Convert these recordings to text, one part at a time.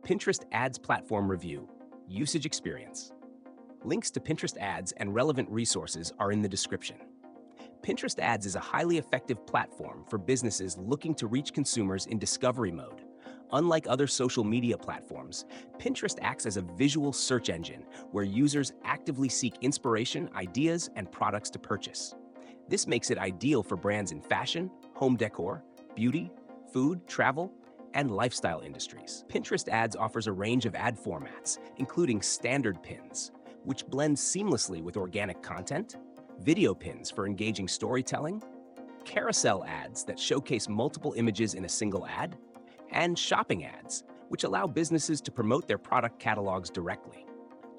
Pinterest Ads Platform Review, Usage Experience. Links to Pinterest ads and relevant resources are in the description. Pinterest Ads is a highly effective platform for businesses looking to reach consumers in discovery mode. Unlike other social media platforms, Pinterest acts as a visual search engine where users actively seek inspiration, ideas, and products to purchase. This makes it ideal for brands in fashion, home decor, beauty, food, travel, and lifestyle industries. Pinterest Ads offers a range of ad formats, including standard pins, which blend seamlessly with organic content, video pins for engaging storytelling, carousel ads that showcase multiple images in a single ad, and shopping ads, which allow businesses to promote their product catalogs directly.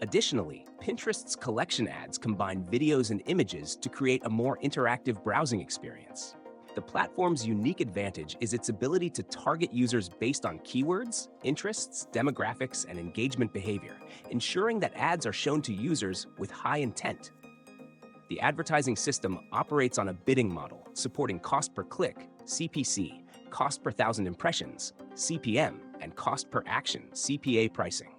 Additionally, Pinterest's collection ads combine videos and images to create a more interactive browsing experience. The platform's unique advantage is its ability to target users based on keywords, interests, demographics, and engagement behavior, ensuring that ads are shown to users with high intent. The advertising system operates on a bidding model, supporting cost per click, CPC, cost per thousand impressions, CPM, and cost per action, CPA pricing.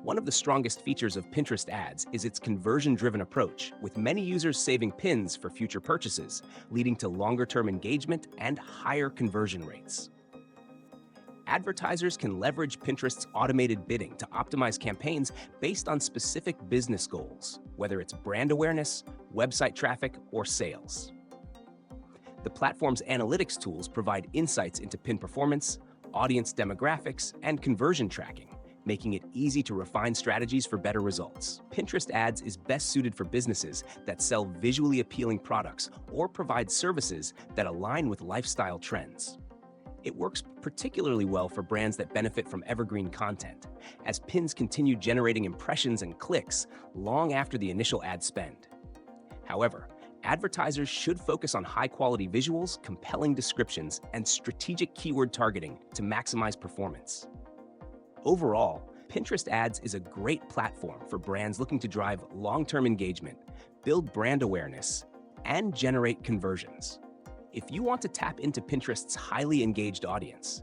One of the strongest features of Pinterest Ads is its conversion-driven approach, with many users saving pins for future purchases, leading to longer-term engagement and higher conversion rates. Advertisers can leverage Pinterest's automated bidding to optimize campaigns based on specific business goals, whether it's brand awareness, website traffic, or sales. The platform's analytics tools provide insights into pin performance, audience demographics, and conversion tracking, making it easy to refine strategies for better results. Pinterest Ads is best suited for businesses that sell visually appealing products or provide services that align with lifestyle trends. It works particularly well for brands that benefit from evergreen content, as pins continue generating impressions and clicks long after the initial ad spend. However, advertisers should focus on high-quality visuals, compelling descriptions, and strategic keyword targeting to maximize performance. Overall, Pinterest Ads is a great platform for brands looking to drive long-term engagement, build brand awareness, and generate conversions. If you want to tap into Pinterest's highly engaged audience,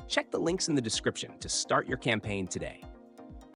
check the links in the description to start your campaign today.